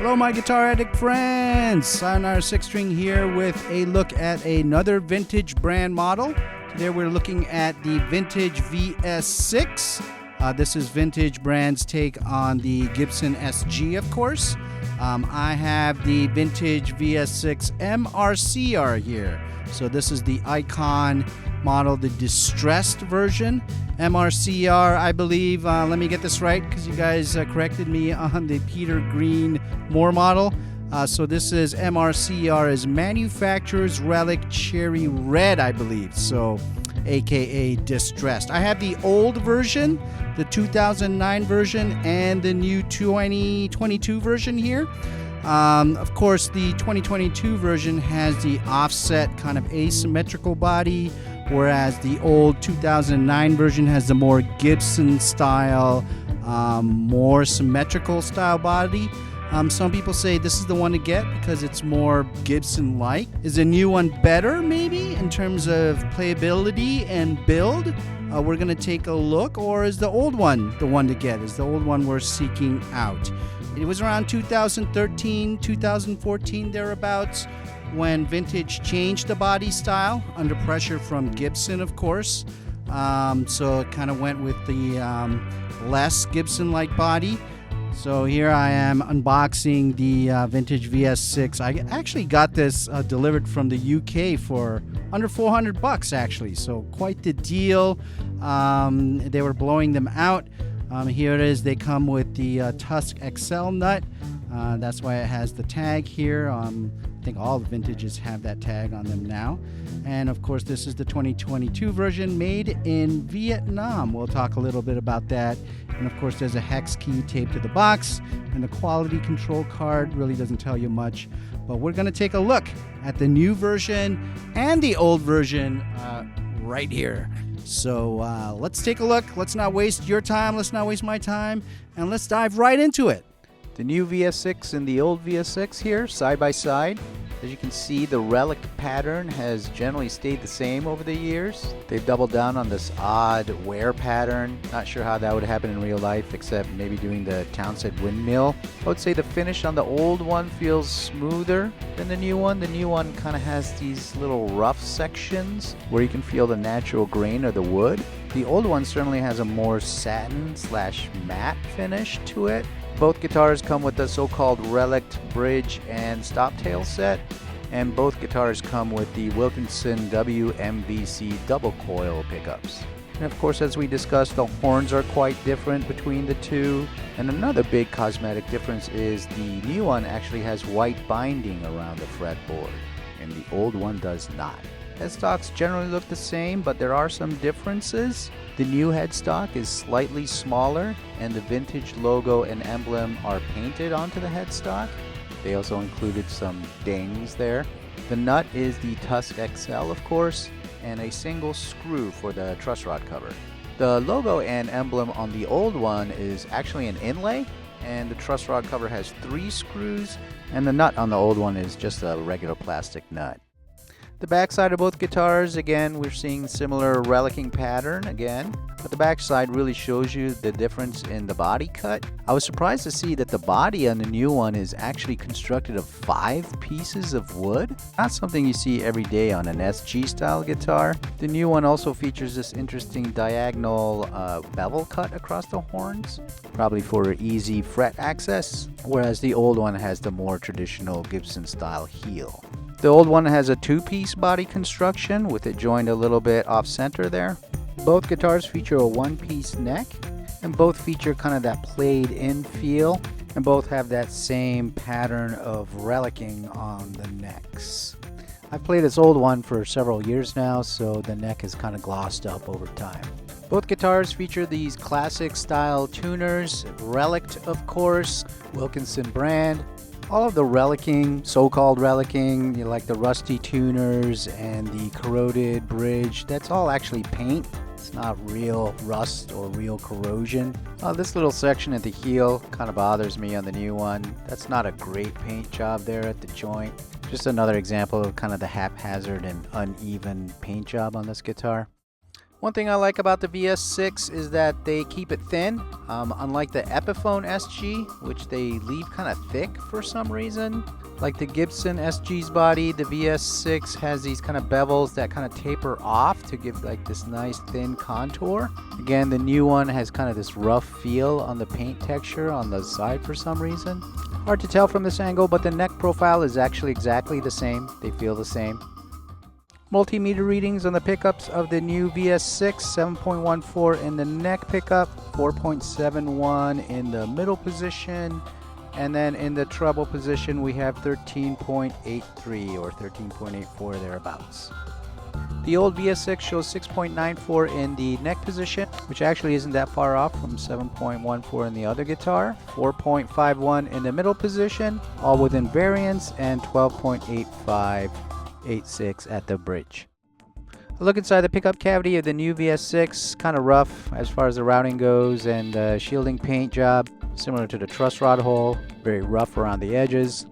Hello my guitar addict friends, Sayonara 6-string here with a look at another vintage brand model. Today we're looking at the vintage VS6. This is vintage brand's take on the Gibson SG, of course. I have the vintage VS6 MRCR here. So this is the Icon model, the distressed version. MRCR, I believe, let me get this right because you guys corrected me on the Peter Green Moore model. So this is MRCR is Manufacturer's Relic Cherry Red, I believe. So aka distressed. I have the old version, the 2009 version, and the new 2022 version here. Of course, the 2022 version has the offset kind of asymmetrical body, whereas the old 2009 version has the more Gibson style, more symmetrical style body. Some people say this is the one to get because it's more Gibson-like. Is the new one better, maybe, in terms of playability and build? We're going to take a look. Or is the old one the one to get? Is the old one we're seeking out? It was around 2013, 2014, thereabouts, when Vintage changed the body style under pressure from Gibson, of course. So it kind of went with the less Gibson-like body. So here I am unboxing the vintage VS6. I actually got this delivered from the UK for under $400 actually. So quite the deal. They were blowing them out. Here it is. They come with the Tusk XL nut. That's why it has the tag here. I think all the vintages have that tag on them now. And of course, this is the 2022 version made in Vietnam. We'll talk a little bit about that. And of course, there's a hex key taped to the box, and the quality control card really doesn't tell you much. But we're going to take a look at the new version and the old version right here. So let's take a look. Let's not waste your time. Let's not waste my time. And let's dive right into it. The new VS6 and the old VS6 here, side by side. As you can see, the relic pattern has generally stayed the same over the years. They've doubled down on this odd wear pattern. Not sure how that would happen in real life, except maybe doing the Townsend windmill. I would say the finish on the old one feels smoother than the new one. The new one kind of has these little rough sections where you can feel the natural grain of the wood. The old one certainly has a more satin/matte finish to it. Both guitars come with the so-called relic bridge and stoptail set, and both guitars come with the Wilkinson WMVC double coil pickups. And of course, as we discussed, the horns are quite different between the two. And another big cosmetic difference is the new one actually has white binding around the fretboard, and the old one does not. Headstocks generally look the same, but there are some differences. The new headstock is slightly smaller, and the vintage logo and emblem are painted onto the headstock. They also included some dings there. The nut is the Tusk XL, of course, and a single screw for the truss rod cover. The logo and emblem on the old one is actually an inlay, and the truss rod cover has 3 screws, and the nut on the old one is just a regular plastic nut. The backside of both guitars, again, we're seeing similar relicking pattern again, but the backside really shows you the difference in the body cut. I was surprised to see that the body on the new one is actually constructed of 5 pieces of wood. Not something you see every day on an SG style guitar. The new one also features this interesting diagonal bevel cut across the horns, probably for easy fret access, whereas the old one has the more traditional Gibson style heel. The old one has a 2-piece body construction with it joined a little bit off center there. Both guitars feature a 1-piece neck, and both feature kind of that played in feel, and both have that same pattern of relicking on the necks. I've played this old one for several years now, so the neck is kind of glossed up over time. Both guitars feature these classic style tuners, relict of course, Wilkinson brand. All of the relicking, so-called relicking, like the rusty tuners and the corroded bridge, that's all actually paint. It's not real rust or real corrosion. This little section at the heel kind of bothers me on the new one. That's not a great paint job there at the joint. Just another example of kind of the haphazard and uneven paint job on this guitar. One thing I like about the VS6 is that they keep it thin, unlike the Epiphone SG, which they leave kind of thick for some reason. Like the Gibson SG's body, the VS6 has these kind of bevels that kind of taper off to give like this nice thin contour. Again, the new one has kind of this rough feel on the paint texture on the side for some reason. Hard to tell from this angle, but the neck profile is actually exactly the same. They feel the same. Multimeter readings on the pickups of the new VS6, 7.14 in the neck pickup, 4.71 in the middle position, and then in the treble position we have 13.83 or 13.84 thereabouts. The old VS6 shows 6.94 in the neck position, which actually isn't that far off from 7.14 in the other guitar, 4.51 in the middle position, all within variance, and 12.8586 at the bridge. A look inside the pickup cavity of the new VS6, kind of rough as far as the routing goes, and the shielding paint job, similar to the truss rod hole, very rough around the edges.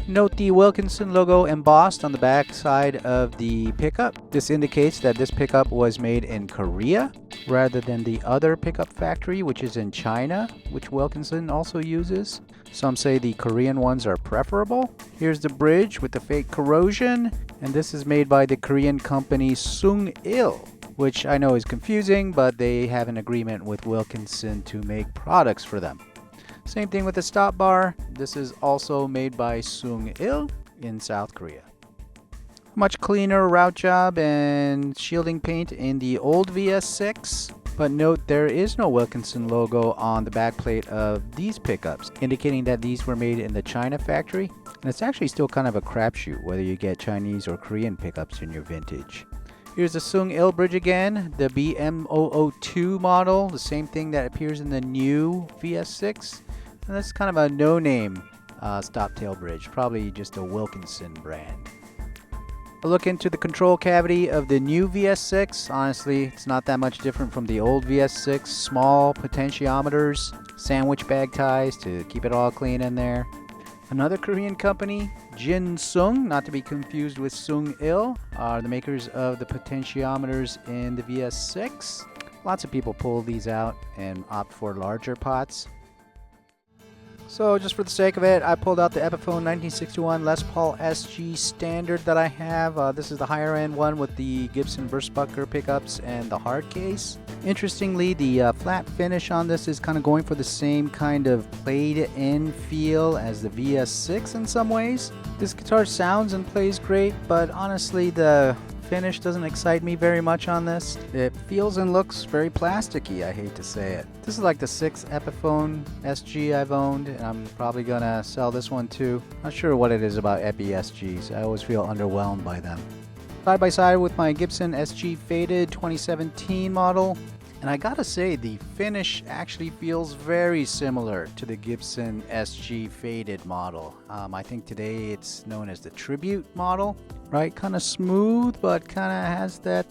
Note the Wilkinson logo embossed on the back side of the pickup. This indicates that this pickup was made in Korea rather than the other pickup factory, which is in China, which Wilkinson also uses. Some say the Korean ones are preferable. Here's the bridge with the fake corrosion, and this is made by the Korean company Sung-il, which I know is confusing, but they have an agreement with Wilkinson to make products for them. Same thing with the stop bar. This is also made by Sung-il in South Korea. Much cleaner route job and shielding paint in the old VS6. But note there is no Wilkinson logo on the backplate of these pickups, indicating that these were made in the China factory. And it's actually still kind of a crapshoot whether you get Chinese or Korean pickups in your vintage. Here's the Sung-il bridge again, the BM002 model, the same thing that appears in the new VS6. And that's kind of a no-name stop tail bridge, probably just a Wilkinson brand. A look into the control cavity of the new VS6. Honestly, it's not that much different from the old VS6. Small potentiometers, sandwich bag ties to keep it all clean in there. Another Korean company, Jinsung, not to be confused with Sung-il, are the makers of the potentiometers in the VS6. Lots of people pull these out and opt for larger pots. So just for the sake of it, I pulled out the Epiphone 1961 Les Paul SG Standard that I have. This is the higher end one with the Gibson Burstbucker pickups and the hard case. Interestingly, the flat finish on this is kind of going for the same kind of played in feel as the VS6 in some ways. This guitar sounds and plays great, but honestly the finish doesn't excite me very much on this. It feels and looks very plasticky, I hate to say it. This is like the 6th Epiphone SG I've owned, and I'm probably gonna sell this one too. Not sure what it is about Epi SGs. I always feel underwhelmed by them. Side by side with my Gibson SG Faded 2017 model. And I gotta say, the finish actually feels very similar to the Gibson SG Faded model. I think today it's known as the Tribute model, right? Kind of smooth, but kind of has that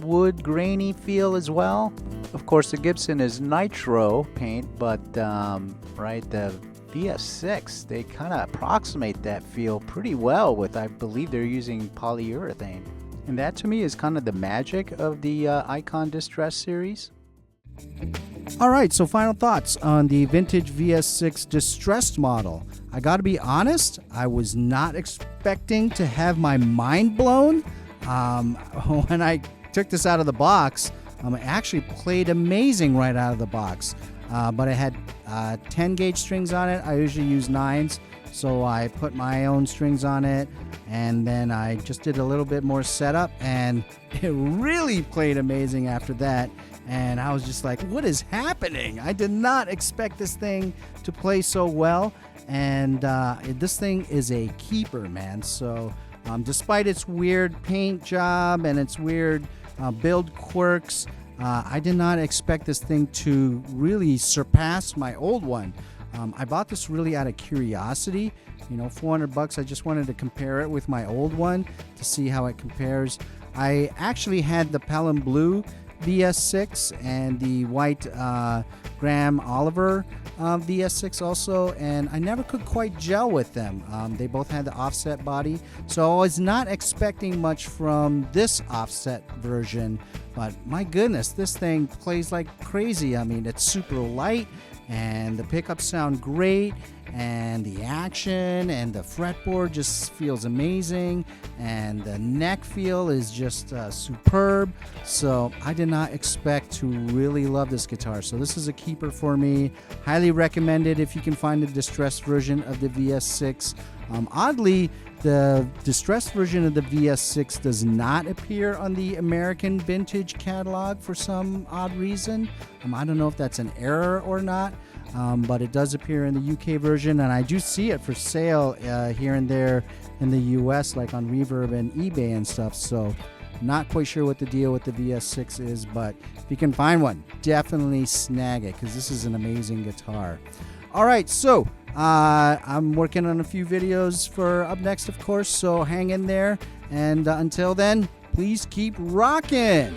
wood grainy feel as well. Of course, the Gibson is nitro paint, but right, the VS6, they kind of approximate that feel pretty well with, I believe they're using polyurethane. And that to me is kind of the magic of the Icon Distress series. All right, so final thoughts on the vintage VS6 distressed model. I gotta be honest, I was not expecting to have my mind blown. When I took this out of the box, it actually played amazing right out of the box. But it had 10 gauge strings on it. I usually use 9s. So I put my own strings on it, and then I just did a little bit more setup, and it really played amazing after that. And I was just like, what is happening? I did not expect this thing to play so well, and this thing is a keeper, man. So despite its weird paint job and its weird build quirks, I did not expect this thing to really surpass my old one. I bought this really out of curiosity. You know, $400. I just wanted to compare it with my old one to see how it compares. I actually had the Pelham Blue VS6 and the white Graham Oliver VS6 also, and I never could quite gel with them. They both had the offset body, so I was not expecting much from this offset version, but my goodness, this thing plays like crazy. I mean, it's super light, and the pickups sound great, and the action and the fretboard just feels amazing, and the neck feel is just superb. So I did not expect to really love this guitar, so this is a keeper for me. Highly recommended if you can find a distressed version of the VS6. Oddly, the distressed version of the VS6 does not appear on the American Vintage catalog for some odd reason. I don't know if that's an error or not, but it does appear in the UK version, and I do see it for sale here and there in the US, like on Reverb and eBay and stuff. So not quite sure what the deal with the VS6 is, but if you can find one, definitely snag it, because this is an amazing guitar. All right, so I'm working on a few videos for up next, of course, so hang in there, and until then, please keep rocking.